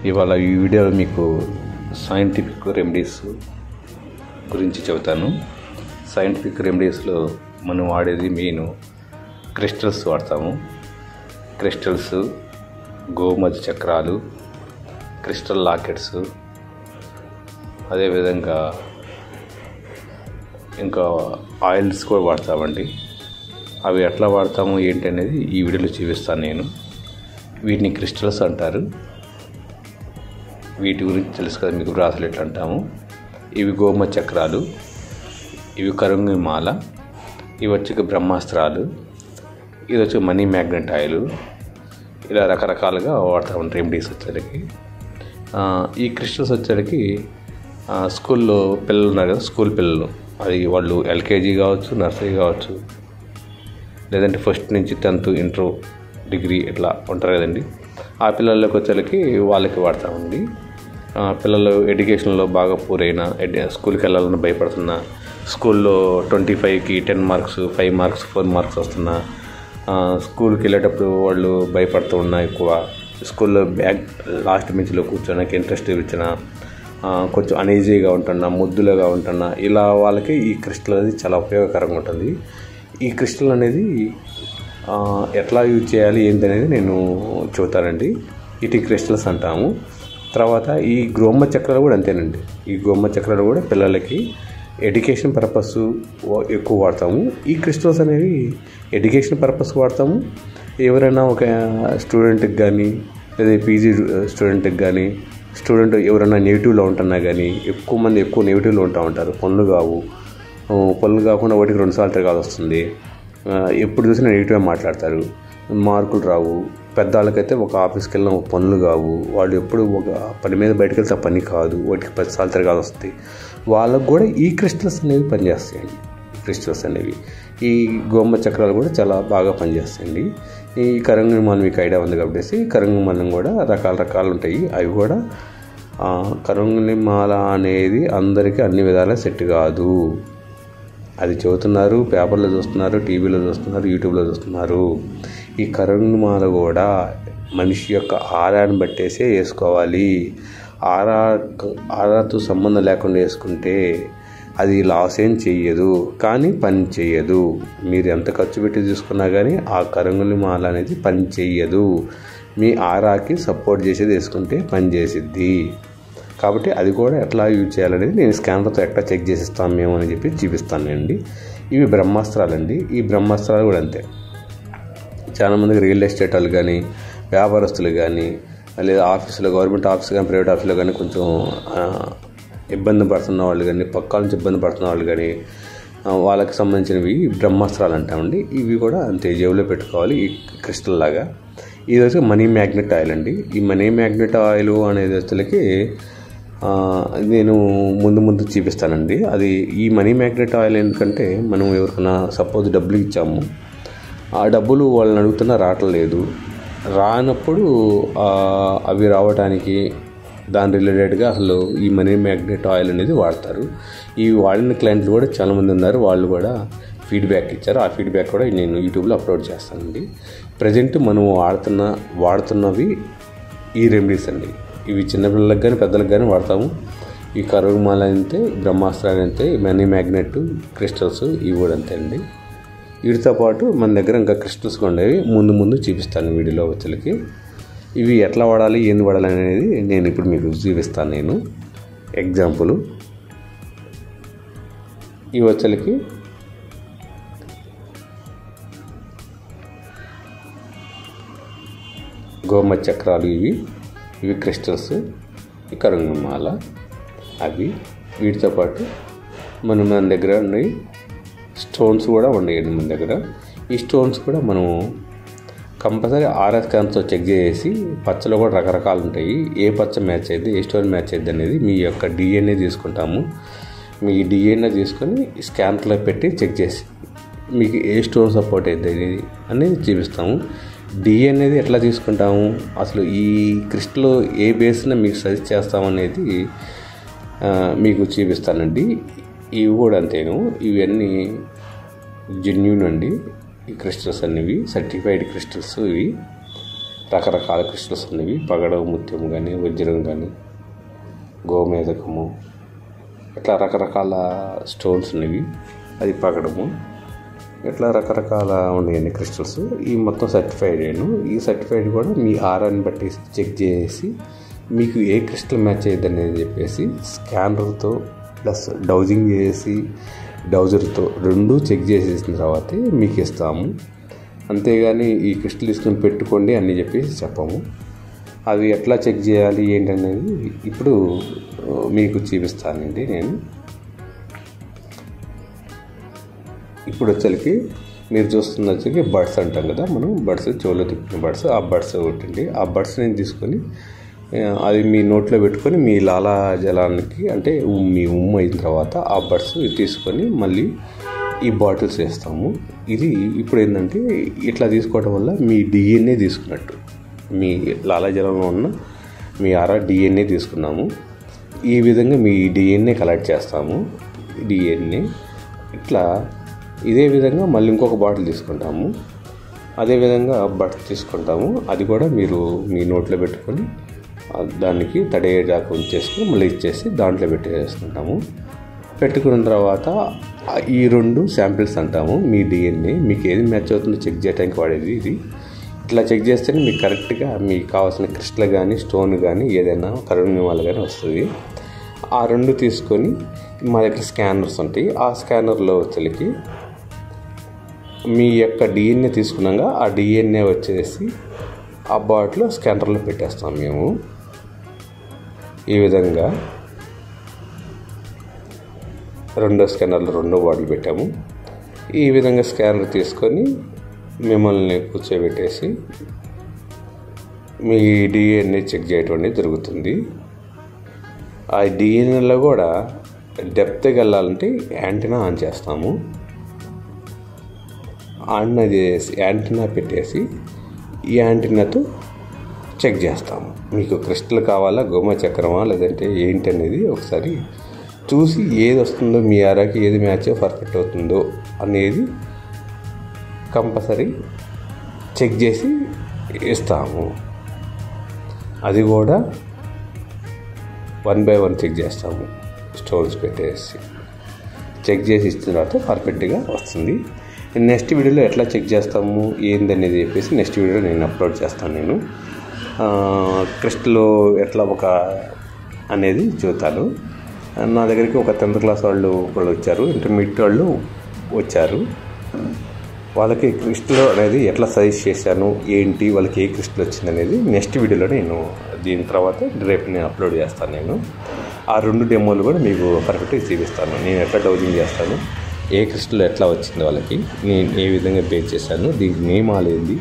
ఇవాళ ఈ వీడియోలో మీకు సైంటిఫిక్ రెమెడీస్ గురించి చెబుతాను. సైంటిఫిక్ రెమెడీస్లో మనం వాడేది మెయిన్ క్రిస్టల్స్ వాడతాము. క్రిస్టల్స్, గోమతి చక్రాలు, క్రిస్టల్ లాకెట్స్, అదేవిధంగా ఇంకా ఆయిల్స్ కూడా వాడతామండి. అవి ఎట్లా వాడతాము ఏంటి అనేది ఈ వీడియోలో చూపిస్తాను నేను. వీటిని క్రిస్టల్స్ అంటారు. వీటి గురించి తెలుసు కదా మీకు, బ్రాస్లెట్ అంటాము. ఇవి గోమతి చక్రాలు, ఇవి కరుంగి మాల, ఇవి వచ్చి బ్రహ్మాస్త్రాలు, ఇది వచ్చి మనీ మ్యాగ్నెట్ ఆయిల్. ఇలా రకరకాలుగా వాడతాము రెమెడీస్ వచ్చేసరికి. ఈ క్రిస్టల్స్ వచ్చేసరికి స్కూల్లో పిల్లలు ఉన్నారు కదా, స్కూల్ పిల్లలు, అది వాళ్ళు ఎల్కేజీ కావచ్చు, నర్సరీ కావచ్చు, లేదంటే ఫస్ట్ నుంచి 10th, ఇంటర్, డిగ్రీ ఇట్లా ఉంటారు కదండి. ఆ పిల్లలకి వచ్చేసరికి వాళ్ళకి వాడతామండి. పిల్లలు ఎడ్యుకేషన్లో బాగా పూరైన, స్కూల్కి వెళ్ళాలని భయపడుతున్నా, స్కూల్లో 25కి 10 మార్క్స్, 5 మార్క్స్, 4 మార్క్స్ వస్తున్నా, స్కూల్కి వెళ్ళేటప్పుడు వాళ్ళు భయపడుతూ ఉన్నా, ఎక్కువ స్కూల్లో బ్యాగ్ లాస్ట్ బెంచ్లో కూర్చోడానికి ఇంట్రెస్ట్ చూపించిన, కొంచెం అనీజీగా ఉంటున్నా, ముద్దులుగా ఉంటున్నా, ఇలా వాళ్ళకి ఈ క్రిస్టల్ అనేది చాలా ఉపయోగకరంగా ఉంటుంది. ఈ క్రిస్టల్ అనేది ఎట్లా యూజ్ చేయాలి ఏంటి అనేది నేను చెబుతానండి. ఇటు క్రిస్టల్స్ అంటాము. తర్వాత ఈ గోమతి చక్రాలు కూడా అంతేనండి. ఈ గోమతి చక్రాలు కూడా పిల్లలకి ఎడ్యుకేషన్ పర్పస్ ఎక్కువ వాడతాము. ఈ క్రిస్టల్స్ అనేవి ఎడ్యుకేషన్ పర్పస్ వాడతాము. ఎవరైనా ఒక స్టూడెంట్కి కానీ, లేదా పీజీ స్టూడెంట్కి కానీ, స్టూడెంట్ ఎవరైనా నెగిటివ్లో ఉంటున్నా కానీ, ఎక్కువ మంది ఎక్కువ నెగిటివ్లో ఉంటూ ఉంటారు. పనులు కాకుండా ఒకటికి 2 సార్లు తిరగాల్సి వస్తుంది. ఎప్పుడు చూసినా నెగిటివ్గా మాట్లాడతారు, మార్కులు రావు. పెద్దవాళ్ళకైతే ఒక ఆఫీస్కి వెళ్ళిన పనులు కావు, వాళ్ళు ఎప్పుడు ఒక పని మీద బయటకు వెళ్తే పని కాదు, వాటికి 10 సార్లు తిరగాల్సి వస్తుంది. వాళ్ళకు కూడా ఈ క్రిస్టల్స్ అనేవి పనిచేస్తాయండి. క్రిస్టల్స్ అనేవి, ఈ గోమతి చక్రాలు కూడా చాలా బాగా పనిచేస్తాయండి. ఈ కరంగి మాల మీకు ఐడియా ఉంది కాబట్టి, కరంగి మాలం కూడా రకాలు ఉంటాయి. అవి కూడా కరంగి మాల అనేది అందరికీ అన్ని విధాలా సెట్ కాదు. అది చెబుతున్నారు, పేపర్లో చూస్తున్నారు, టీవీలో చూస్తున్నారు, యూట్యూబ్లో చూస్తున్నారు. ఈ కరంగి మాల కూడా మనిషి యొక్క ఆరాన్ని బట్టేసే వేసుకోవాలి. ఆరాతో సంబంధం లేకుండా వేసుకుంటే అది లాస్ ఏం చెయ్యదు, కానీ పని చెయ్యదు. మీరు ఎంత ఖర్చు పెట్టి తీసుకున్నా కానీ ఆ కరంగి మాల అనేది పని చెయ్యదు. మీ ఆరాకి సపోర్ట్ చేసేది వేసుకుంటే పని చేసిద్ది. కాబట్టి అది కూడా ఎట్లా యూజ్ చేయాలనేది నేను స్కానర్తో ఎట్లా చెక్ చేసిస్తాను మేము అని చెప్పి చూపిస్తానండి. ఇవి బ్రహ్మాస్త్రాలండి. ఈ బ్రహ్మాస్త్రాలు కూడా అంతే. చాలామందికి రియల్ ఎస్టేట్ వాళ్ళు కానీ, వ్యాపారస్తులు కానీ, లేదా ఆఫీసులో, గవర్నమెంట్ ఆఫీస్ కానీ, ప్రైవేట్ ఆఫీస్లో కానీ కొంచెం ఇబ్బంది పడుతున్న వాళ్ళు కానీ, పక్కా నుంచి ఇబ్బంది పడుతున్న వాళ్ళు కానీ, వాళ్ళకి సంబంధించినవి బ్రహ్మాస్త్రాలు అంటామండి. ఇవి కూడా అంతే, జేబులో పెట్టుకోవాలి. ఈ క్రిస్టల్ లాగా. ఇది వచ్చి మనీ మ్యాగ్నెట్ ఆయిల్ అండి. ఈ మనీ మ్యాగ్నెట్ ఆయిల్ అనేది వచ్చేసరికి నేను ముందు చూపిస్తానండి. అది ఈ మనీ మ్యాగ్నెట్ ఆయిల్ ఎందుకంటే, మనం ఎవరికైనా సపోజ్ డబ్బులు ఇచ్చాము, ఆ డబ్బులు వాళ్ళని అడుగుతున్నా రావట్లేదు. రానప్పుడు అవి రావడానికి దాని రిలేటెడ్గా అసలు ఈ మనీ మ్యాగ్నెట్ ఆయిల్ అనేది వాడతారు. ఈ వాడిన క్లయింట్లు కూడా చాలామంది ఉన్నారు. వాళ్ళు కూడా ఫీడ్బ్యాక్ ఇచ్చారు. ఆ ఫీడ్బ్యాక్ కూడా నేను యూట్యూబ్లో అప్లోడ్ చేస్తానండి. ప్రజెంట్ మనం వాడుతున్నవి ఈ రెమెడీస్ అండి. ఇవి చిన్నపిల్లలకు కానీ, పెద్దలకు కానీ వాడతాము. ఈ కరంగి మాల అంతే, బ్రహ్మాస్త్రాలు అంతే, మనీ మ్యాగ్నెట్, క్రిస్టల్స్ ఇవి కూడా అంతే అండి. వీటితో పాటు మన దగ్గర ఇంకా క్రిస్టల్స్ ఉండేవి ముందు చూపిస్తాను వీడియోలో వచ్చేసరికి. ఇవి ఎట్లా వాడాలి, ఏంది వాడాలి అనేది నేను ఇప్పుడు మీకు చూపిస్తాను. నేను ఎగ్జాంపుల్, ఇవి వచ్చేసరికి గోమతి చక్రాలు, ఇవి క్రిస్టల్స్, ఈ కరంగి మాల అవి. వీటితో పాటు మన దగ్గర ఉన్నాయి స్టోన్స్ కూడా ఉన్నాయండి మన దగ్గర. ఈ స్టోన్స్ కూడా మనం కంపల్సరీ ఆర్ఎస్ స్కాన్తో చెక్ చేసి, పచ్చలో కూడా రకరకాలు ఉంటాయి. ఏ పచ్చ మ్యాచ్ అయ్యింది, ఏ స్టోన్ మ్యాచ్ అయ్యింది అనేది మీ యొక్క డిఎన్ఏ తీసుకుంటాము. మీ డిఎన్ఏ తీసుకొని స్కాన్లో పెట్టి చెక్ చేసి మీకు ఏ స్టోన్ సపోర్ట్ అయ్యింది అనేది చూపిస్తాము. డిఎన్ఏ అనేది ఎట్లా తీసుకుంటాము, అసలు ఈ క్రిస్టల్ ఏ బేస్న మీకు సజెస్ట్ చేస్తామనేది మీకు చూపిస్తానండి. ఇవి కూడా అంతేను. ఇవన్నీ జెన్యూన్ అండి. ఈ క్రిస్టల్స్ అనేవి సర్టిఫైడ్ క్రిస్టల్స్. ఇవి రకరకాల క్రిస్టల్స్ ఉన్నవి. పగడం, ముత్యం కానీ, వజ్రం కానీ, గోమేదకము, ఇట్లా రకరకాల స్టోన్స్ ఉన్నవి. అది పగడము. ఇట్లా రకరకాల ఉన్నాయండి క్రిస్టల్స్. ఈ మొత్తం సర్టిఫైడ్. ఈ సర్టిఫైడ్ కూడా మీ ఆరాన్ని బట్టి చెక్ చేసి మీకు ఏ క్రిస్టల్ మ్యాచ్ అయ్యిద్ది అనేది చెప్పేసి స్కానర్తో ప్లస్ డౌజింగ్ చేసి డౌజర్తో రెండూ చెక్ చేసేసిన తర్వాతే మీకు ఇస్తాము. అంతేగాని ఈ క్రిస్టల్ తీసుకుని పెట్టుకోండి అని చెప్పేసి చెప్పాము. అవి ఎట్లా చెక్ చేయాలి ఏంటనేది ఇప్పుడు మీకు చూపిస్తానండి. నేను ఇప్పుడు వచ్చేసరికి మీరు చూస్తున్న వచ్చేకి బడ్స్ అంటాం కదా, మనం బడ్స్ చెవులో తిప్పిన బడ్స్, ఆ బడ్స్ ఒకటండి. ఆ బడ్స్ నేను తీసుకొని అది మీ నోట్లో పెట్టుకొని మీ లాలాజలానికి అంటే మీ అయిన తర్వాత ఆ బడ్స్ తీసుకొని మళ్ళీ ఈ బాటిల్స్ వేస్తాము. ఇది ఇప్పుడు ఏంటంటే ఇట్లా తీసుకోవడం వల్ల మీ డిఎన్ఏ తీసుకున్నట్టు, మీ లాలాజలంలో ఉన్న మీ డిఎన్ఏ తీసుకున్నాము. ఈ విధంగా మీ డిఎన్ఏ కలెక్ట్ చేస్తాము. డిఎన్ఏ ఇట్లా ఇదే విధంగా మళ్ళీ ఇంకొక బాటిల్ తీసుకుంటాము. అదేవిధంగా బడ్స్ తీసుకుంటాము. అది కూడా మీరు మీ నోట్లో పెట్టుకొని దానికి తడేదాకా ఉంచేసుకొని మళ్ళీ ఇచ్చేసి దాంట్లో పెట్టేసుకుంటాము. పెట్టుకున్న తర్వాత ఈ రెండు శాంపిల్స్ అంటాము. మీ డిఎన్ఏ మీకు ఏది మ్యాచ్ అవుతుందో చెక్ చేయడానికి వాడేది ఇది. ఇట్లా చెక్ చేస్తేనే మీకు కరెక్ట్గా మీకు కావాల్సిన క్రిస్టల్ కానీ, స్టోన్ కానీ, ఏదైనా కరుణ్యమాల కానీ వస్తుంది. ఆ రెండు తీసుకొని మా దగ్గర స్కానర్స్ ఉంటాయి. ఆ స్కానర్లో వచ్చేకి మీ యొక్క డిఎన్ఏ తీసుకున్నాక ఆ డిఎన్ఏ వచ్చేసి ఆ బాటిల్లో స్కానర్లో పెట్టేస్తాం మేము. ఈ విధంగా రెండో స్కానర్లో రెండో బాటిల్ పెట్టాము. ఈ విధంగా స్కానర్ తీసుకొని మిమ్మల్ని కూర్చోబెట్టేసి మీ డిఎన్ఏ చెక్ చేయటం అనేది జరుగుతుంది. ఆ డిఎన్ఏలో కూడా డెప్త్కి వెళ్ళాలంటే యాంటీనా ఆన్ చేస్తాము. ఆన్ చేసి యాంటీనా పెట్టేసి ఈ యాంటీనాతో చెక్ చేస్తాము. మీకు క్రిస్టల్ కావాలా, గోమ చక్రమా, లేదంటే ఏంటి అనేది ఒకసారి చూసి ఏది వస్తుందో మీ ఆరాకి ఏది మ్యాచ్ పర్ఫెక్ట్ అవుతుందో అనేది కంపల్సరీ చెక్ చేసి ఇస్తాము. అది కూడా 1 by 1 చెక్ చేస్తాము. స్టోన్స్ పెట్టేసి చెక్ చేసి ఇచ్చిన తర్వాత పర్ఫెక్ట్గా వస్తుంది. నెక్స్ట్ వీడియోలో ఎట్లా చెక్ చేస్తాము ఏందనేది చెప్పేసి నెక్స్ట్ వీడియోలో నేను అప్లోడ్ చేస్తాను. నేను క్రిస్టల్ ఎట్లా ఒక అనేది చూస్తాను. నా దగ్గరికి ఒక 10th క్లాస్ వాళ్ళు వచ్చారు, ఇంటర్మీడియట్ వాళ్ళు వచ్చారు. వాళ్ళకి క్రిస్టల్ అనేది ఎట్లా సజెస్ట్ చేశాను, ఏంటి, వాళ్ళకి ఏ క్రిస్టల్ వచ్చింది అనేది నెక్స్ట్ వీడియోలో నేను దీని తర్వాత రేపు నేను అప్లోడ్ చేస్తాను. నేను ఆ 2 డెమోలు కూడా మీకు పర్ఫెక్ట్గా చూపిస్తాను. నేను ఎట్లా డౌజింగ్ చేస్తాను, ఏ క్రిస్టల్ ఎట్లా వచ్చింది వాళ్ళకి, నేను ఏ విధంగా బేక్ చేశాను, దీని నియమాలు ఏంది,